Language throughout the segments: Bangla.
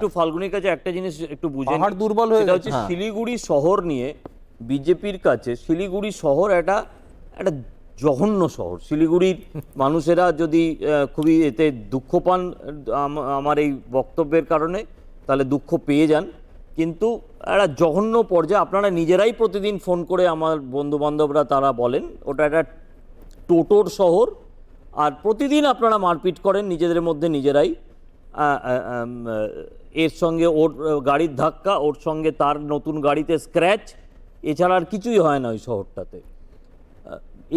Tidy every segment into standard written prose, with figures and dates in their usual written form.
একটু ফাল্গুনির কাছে একটা জিনিস একটু বুঝে পাহাড় দুর্বল হয়ে সেটা গেছে। হচ্ছে শিলিগুড়ি শহর নিয়ে বিজেপির কাছে শিলিগুড়ি শহর একটা একটা জঘন্য শহর। শিলিগুড়ির মানুষেরা যদি খুবই এতে দুঃখ পান আমার এই বক্তব্যের কারণে, তাহলে দুঃখ পেয়ে যান, কিন্তু একটা জঘন্য পর্যায়ে আপনারা নিজেরাই প্রতিদিন ফোন করে আমার বন্ধু বান্ধবরা তারা বলেন ওটা একটা টোটোর শহর, আর প্রতিদিন আপনারা মারপিট করেন নিজেদের মধ্যে নিজেরাই। এর সঙ্গে ওর গাড়ির ধাক্কা, ওর সঙ্গে তার নতুন গাড়িতে স্ক্র্যাচ, এছাড়া আর কিছুই হয় না ওই শহরটাতে।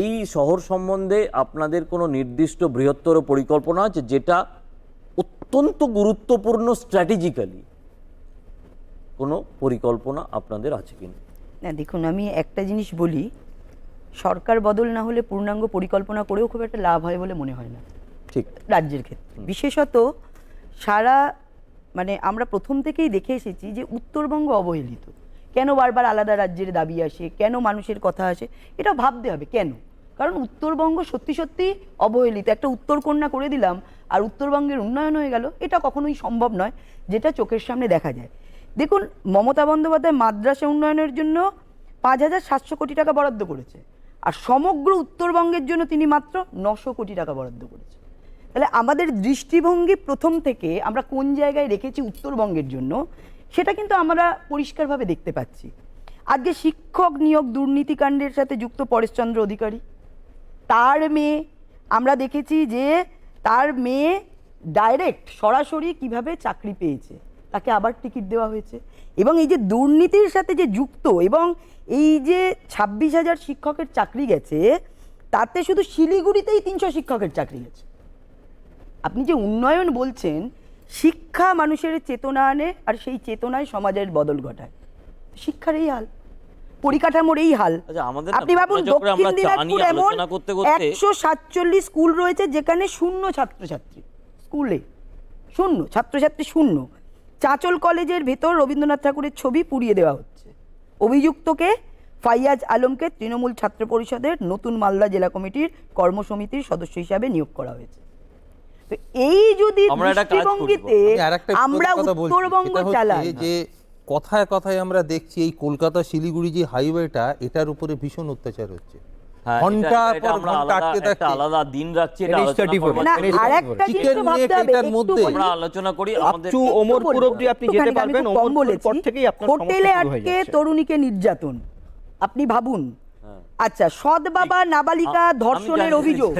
এই শহর সম্বন্ধে আপনাদের কোনো নির্দিষ্ট বৃহত্তর পরিকল্পনা আছে যেটা অত্যন্ত গুরুত্বপূর্ণ স্ট্র্যাটেজিক্যালি কোনো পরিকল্পনা আপনাদের আছে কিনা? না দেখুন, আমি একটা জিনিস বলি, সরকার বদল না হলে পূর্ণাঙ্গ পরিকল্পনা করেও খুব একটা লাভ হয় বলে মনে হয় না ঠিক রাজ্যের ক্ষেত্রে। বিশেষত সারা আমরা প্রথম থেকেই দেখে এসেছি যে উত্তরবঙ্গ অবহেলিত। কেন বারবার আলাদা রাজ্যের দাবি আসে, কেন মানুষের কথা আসে, এটা ভাবতে হবে কেন। কারণ উত্তরবঙ্গ সত্যি সত্যি অবহেলিত। একটা উত্তরকন্যা করে দিলাম আর উত্তরবঙ্গের উন্নয়ন হয়ে গেল, এটা কখনোই সম্ভব নয়, যেটা চোখের সামনে দেখা যায়। দেখুন, মমতা বন্দ্যোপাধ্যায় মাদ্রাসা উন্নয়নের জন্য 5,700 কোটি টাকা বরাদ্দ করেছে, আর সমগ্র উত্তরবঙ্গের জন্য তিনি মাত্র 900 কোটি টাকা বরাদ্দ করেছে। তাহলে আমাদের দৃষ্টিভঙ্গি প্রথম থেকে আমরা কোন জায়গায় রেখেছি উত্তরবঙ্গের জন্য, সেটা কিন্তু আমরা পরিষ্কারভাবে দেখতে পাচ্ছি। আজকে শিক্ষক নিয়োগ দুর্নীতিকাণ্ডের সাথে যুক্ত পরেশচন্দ্র অধিকারী, তার মেয়ে, আমরা দেখেছি যে তার মেয়ে ডাইরেক্ট সরাসরি কিভাবে চাকরি পেয়েছে, তাকে আবার টিকিট দেওয়া হয়েছে। এবং এই যে দুর্নীতির সাথে যে যুক্ত, এবং এই যে 26,000 শিক্ষকের চাকরি গেছে, তাতে শুধু শিলিগুড়িতেই 300 শিক্ষকের চাকরি গেছে। আপনি যে উন্নয়ন বলছেন, শিক্ষা মানুষের চেতনা আনে, আর সেই চেতনায় সমাজের বদল ঘটায়। শিক্ষার এই হাল, পরিকাঠামোর এই হাল। আপনি ভাবুন, দক্ষিণ দিনাজপুর এমন 147 স্কুল রয়েছে যেখানে শূন্য ছাত্রছাত্রী, স্কুলে শূন্য ছাত্রছাত্রী, শূন্য। চাঁচল কলেজের ভেতর রবীন্দ্রনাথ ঠাকুরের ছবি পুড়িয়ে দেওয়া হচ্ছে। অভিযুক্তকে ফাইয়াজ আলমকে তৃণমূল ছাত্র পরিষদের নতুন মালদা জেলা কমিটির কর্মসমিতির সদস্য হিসাবে নিয়োগ করা হয়েছে। তো এই যদি দৃষ্টিভঙ্গিতে আমরা উত্তরবঙ্গ চালাই, যে কথায় কথায় আমরা দেখছি এই কলকাতা শিলিগুড়ি যে হাইওয়েটা, এটার উপরে ভীষণ অত্যাচার হচ্ছে। ঘন্টার পর ঘন্টা আটকে থাকছে। আলাদা দিন রাখছি, এটা আরেকটা জিনিস ভাবতে হবে, আমরা আলোচনা করি। আমাদের ওমরপুর অবধি আপনি যেতে পারবেন, ওমরপুরের পর থেকেই আপনার হোটেলে আটকে তরুণীকে নির্যাতন, আপনি ভাবুন। আচ্ছা, সৎ বাবা নাবালিকা ধর্ষণের অভিযোগ।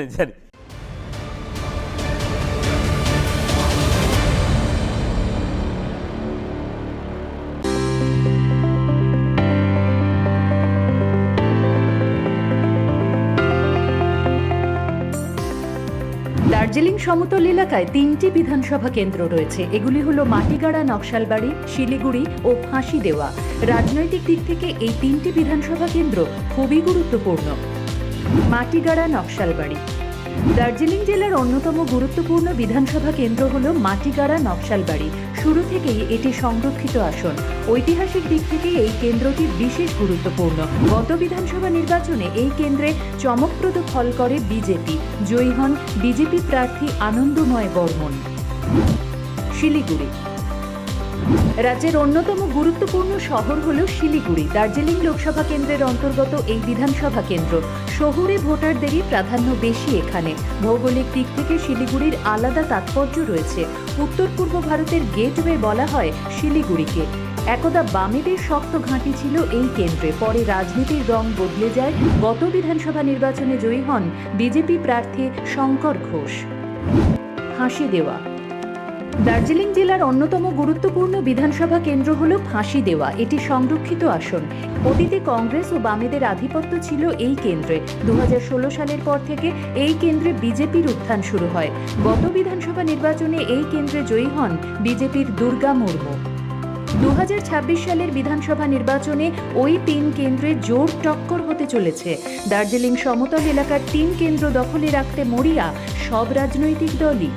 দার্জিলিং সমতল এলাকায় 3টি বিধানসভা কেন্দ্র রয়েছে। এগুলি হলো মাটিগাড়া, নকশালবাড়ি, শিলিগুড়ি ও ফাঁসি দেওয়া। রাজনৈতিক দিক থেকে এই 3টি বিধানসভা কেন্দ্র খুবই গুরুত্বপূর্ণ। মাটিগাড়া, নকশালবাড়ি। দার্জিলিং জেলার অন্যতম গুরুত্বপূর্ণ বিধানসভা কেন্দ্র হল মাটিগাড়া, নকশালবাড়ি। শুরু থেকেই এটি সংরক্ষিত আসন। ঐতিহাসিক দিক থেকে এই কেন্দ্রটি বিশেষ গুরুত্বপূর্ণ। গত বিধানসভা নির্বাচনে এই কেন্দ্রে চমকপ্রদ ফল করে বিজেপি। জয়ী হন বিজেপি প্রার্থী আনন্দময় বর্মন। শিলিগুড়ি। রাজ্যের অন্যতম গুরুত্বপূর্ণ শহর হল শিলিগুড়ি। দার্জিলিং লোকসভা কেন্দ্রের অন্তর্গত এই বিধানসভা কেন্দ্র। শহুরে ভোটারদেরই প্রাধান্য বেশি এখানে। ভৌগোলিক দিক থেকে শিলিগুড়ির আলাদা তাৎপর্য রয়েছে। উত্তর পূর্ব ভারতের গেটওয়ে বলা হয় শিলিগুড়িকে। একদা বামেদের শক্ত ঘাঁটি ছিল এই কেন্দ্রে। পরে রাজনীতির রং বদলে যায়। গত বিধানসভা নির্বাচনে জয়ী হন বিজেপি প্রার্থী শঙ্কর ঘোষ। ফাঁসি দেওয়া। দার্জিলিং জেলার অন্যতম গুরুত্বপূর্ণ বিধানসভা কেন্দ্র হল ফাঁসি দেওয়া। এটি সংরক্ষিত আসন। অতীতে কংগ্রেস ও বামেদের আধিপত্য ছিল এই কেন্দ্রে। 2016 সালের পর থেকে এই কেন্দ্রে বিজেপির উত্থান শুরু হয়। গত বিধানসভা নির্বাচনে এই কেন্দ্রে জয়ী হন বিজেপির দুর্গা মুর্মু। 2026 সালের বিধানসভা নির্বাচনে ওই 3 কেন্দ্রে জোর টক্কর হতে চলেছে। দার্জিলিং সমতল এলাকার 3 কেন্দ্র দখলে রাখতে মরিয়া সব রাজনৈতিক দলই।